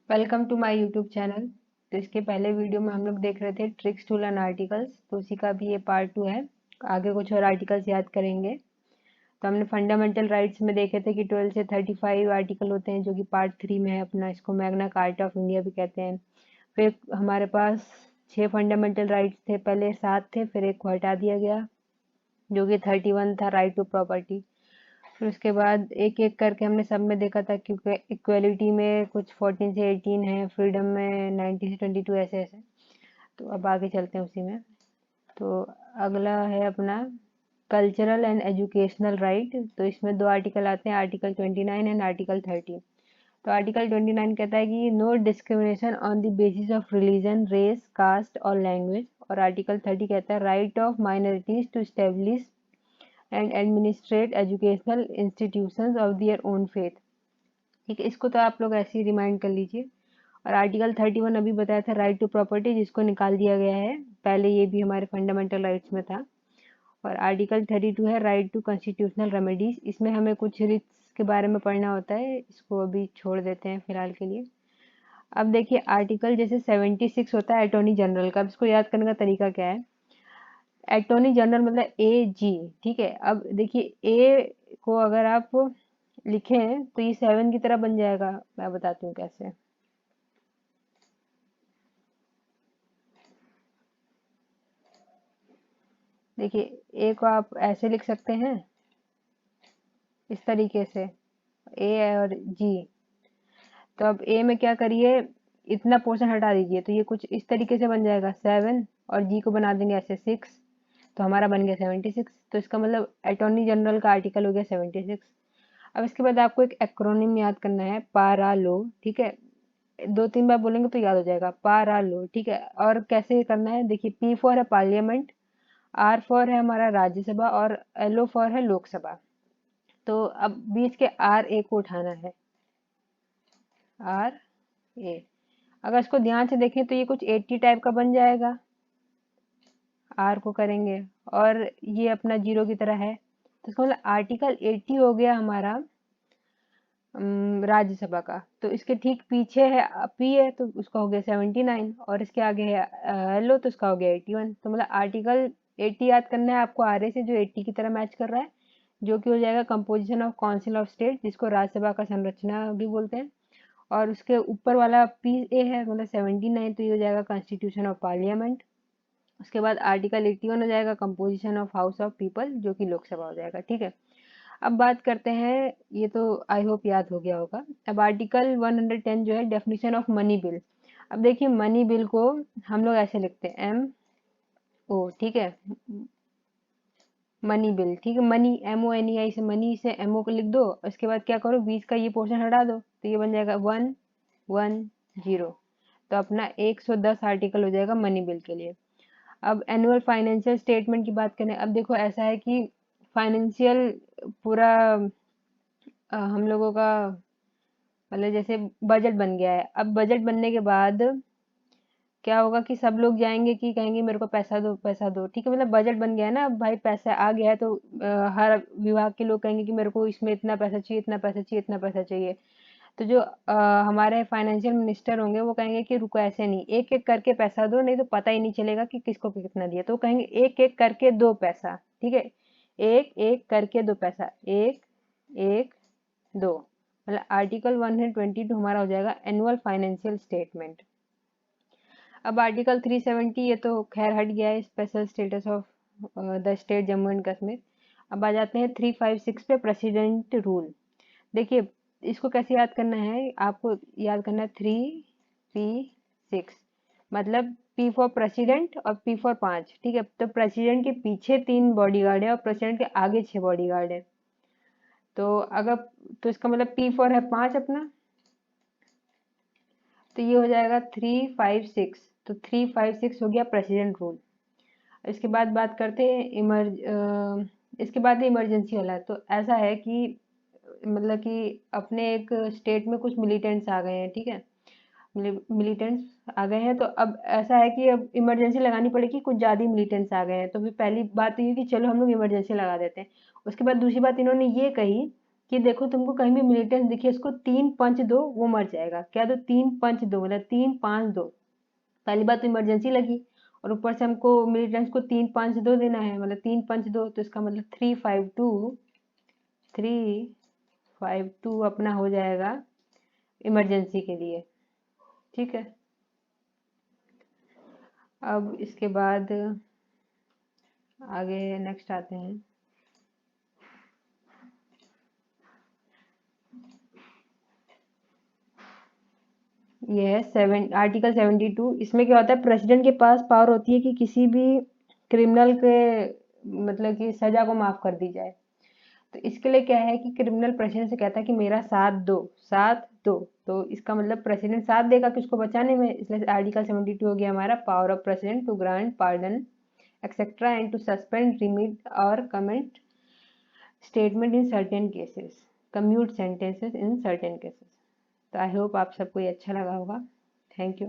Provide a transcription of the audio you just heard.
Welcome to my YouTube channel. तो इसके पहले वीडियो में हम लोग देख रहे थे ट्रिक्स टूल एंड आर्टिकल्स, तो उसी का भी ये पार्ट 2 है। आगे कुछ और आर्टिकल्स याद करेंगे। तो हमने फंडामेंटल राइट्स में देखे थे कि 12 से 35 आर्टिकल होते हैं, जो कि पार्ट 3 में है अपना। इसको मैग्ना कार्टा ऑफ इंडिया भी कहते हैं। फिर हमारे पास 6 फंडामेंटल राइट्स थे, पहले 7 थे, फिर एक को हटा दिया गया जो कि 31 था, राइट टू प्रॉपर्टी। फिर उसके बाद एक एक करके हमने सब में देखा था, क्योंकि इक्वलिटी में कुछ 14 से 18 है, फ्रीडम में 19 से 22, ऐसे ऐसे। तो अब आगे चलते हैं उसी में। तो अगला है अपना कल्चरल एंड एजुकेशनल राइट। तो इसमें 2 आर्टिकल आते हैं, आर्टिकल 29 एंड आर्टिकल 30। तो आर्टिकल 29 कहता है कि no discrimination on the basis of religion, race, caste और लैंग्वेज। और आर्टिकल 30 कहता है right of minorities to establish and administrate educational institutions of their own faith. ठीक है, इसको तो आप लोग ऐसे ही रिमाइंड कर लीजिए। और आर्टिकल 31 अभी बताया था, राइट टू प्रॉपर्टी, जिसको निकाल दिया गया है। पहले ये भी हमारे फंडामेंटल राइट्स में था। और आर्टिकल 32 है राइट टू कॉन्स्टिट्यूशनल रेमेडीज। इसमें हमें कुछ रिट्स के बारे में पढ़ना होता है, इसको अभी छोड़ देते हैं फिलहाल के लिए। अब देखिए, आर्टिकल जैसे 76 होता है अटॉर्नी जनरल का। अब इसको याद करने का तरीका क्या है? अटॉर्नी जनरल मतलब AG। ठीक है, अब देखिए ए को अगर आप लिखें तो ये 7 की तरह बन जाएगा। मैं बताती हूँ कैसे। देखिए, ए को आप ऐसे लिख सकते हैं, इस तरीके से, ए और जी। तो अब ए में क्या करिए, इतना पोर्शन हटा दीजिए, तो ये कुछ इस तरीके से बन जाएगा 7, और जी को बना देंगे ऐसे 6। तो हमारा बन गया 76। तो इसका मतलब अटॉर्नी जनरल का आर्टिकल हो गया 76। अब इसके बाद आपको एक एक्रोनिम याद करना है, पारा लो। ठीक है, 2-3 बार बोलेंगे तो याद हो जाएगा, पारा लो। ठीक है, और कैसे करना है, देखिए P फॉर है पार्लियामेंट, R फॉर है हमारा राज्यसभा, और LO फॉर है लोकसभा। तो अब बीच के RA को उठाना है, RA। अगर इसको ध्यान से देखें तो ये कुछ 80 टाइप का बन जाएगा, R को करेंगे, और ये अपना 0 की तरह है। तो इसका मतलब आर्टिकल 80 हो गया हमारा राज्यसभा का। तो इसके ठीक पीछे है P है, तो उसका हो गया 79, और इसके आगे है LO, तो इसका हो गया 81। तो मतलब आर्टिकल 80 याद करना है आपको RA से, जो 80 की तरह मैच कर रहा है, जो कि हो जाएगा composition of council of state, जिसको राज्यसभा का संरचना भी बोलते हैं। और उसके ऊपर वाला PA है, मतलब 79, तो ये हो जाएगा कॉन्स्टिट्यूशन ऑफ पार्लियामेंट। उसके बाद आर्टिकल 81 हो जाएगा composition of house of people, जो कि लोकसभा हो जाएगा। ठीक है, अब बात करते हैं, ये तो आई होप याद हो गया होगा। अब आर्टिकल 110 जो है डेफिनेशन ऑफ मनी बिल। अब देखिए, मनी बिल को हम लोग ऐसे लिखते हैं MO। ठीक है, मनी बिल। ठीक है, मनी MONEI से, मनी से MO को लिख दो। उसके बाद क्या करो, बीच का ये पोर्शन हटा दो, तो ये बन जाएगा 110। तो अपना 110 आर्टिकल हो जाएगा मनी बिल के लिए। अब एनुअल फाइनेंशियल स्टेटमेंट की बात करें। अब देखो, ऐसा है कि फाइनेंशियल पूरा हम लोगों का, मतलब जैसे बजट बन गया है। अब बजट बनने के बाद क्या होगा कि सब लोग जाएंगे कि कहेंगे मेरे को पैसा दो, पैसा दो। ठीक है, मतलब बजट बन गया है ना, अब भाई पैसा आ गया है, तो हर विभाग के लोग कहेंगे कि मेरे को इसमें इतना पैसा चाहिए, इतना पैसा चाहिए, इतना पैसा चाहिए। तो जो हमारे फाइनेंशियल मिनिस्टर होंगे, वो कहेंगे कि रुको, ऐसे नहीं, एक एक करके पैसा दो, नहीं तो पता ही नहीं चलेगा कि किसको कितना दिया। तो वो कहेंगे एक एक करके दो पैसा। ठीक है, एक एक करके दो पैसा, एक एक दो। मतलब आर्टिकल 122 हमारा हो जाएगा एनुअल फाइनेंशियल स्टेटमेंट। अब आर्टिकल 370, ये तो खैर हट गया है, special status of the state Jammu and Kashmir. अब आ जाते हैं 356 पे, प्रेसिडेंट रूल। देखिए, इसको कैसे याद करना है, आपको याद करना है 3P6, मतलब P फॉर प्रेसिडेंट और P फॉर 5। ठीक है, तो प्रेसिडेंट के पीछे 3 बॉडीगार्ड है और प्रेसिडेंट के आगे 6 बॉडीगार्ड है। तो अगर, तो इसका मतलब P फॉर है 5 अपना, तो ये हो जाएगा 356। तो 356 हो गया प्रेसिडेंट रूल। इसके बाद बात करते हैं इसके बाद इमरजेंसी वाला। तो ऐसा है कि मतलब कि अपने एक स्टेट में कुछ मिलिटेंट्स आ गए हैं। ठीक है, मिलिटेंट्स आ गए हैं, तो अब ऐसा है कि अब इमरजेंसी लगानी पड़ेगी, कुछ ज़्यादा ही मिलिटेंट्स आ गए हैं। तो फिर पहली बात तो ये कि चलो हम लोग इमरजेंसी लगा देते हैं। उसके बाद दूसरी बात इन्होंने ये कही कि देखो तुमको कहीं भी मिलिटेंस दिखे, इसको 3-5-2 वो मर जाएगा। क्या दो? 3-5-2 मतलब 3-5-2। पहली बात तो इमरजेंसी लगी, और ऊपर से हमको मिलिटेंस को 3-5-2 देना है, मतलब 3-5-2, तो इसका मतलब 3-5-2 अपना हो जाएगा इमरजेंसी के लिए। ठीक है, अब इसके बाद आगे नेक्स्ट आते हैं। ये है आर्टिकल 72। इसमें क्या होता है, प्रेसिडेंट के पास पावर होती है कि किसी भी क्रिमिनल के मतलब कि सजा को माफ कर दी जाए। तो इसके लिए क्या है कि क्रिमिनल प्रेसिडेंट से कहता है कि मेरा साथ दो, साथ दो। तो इसका मतलब प्रेसिडेंट साथ देगा कि उसको बचाने में, इसलिए आर्टिकल 72 हो गया हमारा, power of president to grant pardon etcetera and to suspend, remit और comment statement in certain cases, commute sentences in certain cases. तो आई होप आप सबको ये अच्छा लगा होगा। Thank you.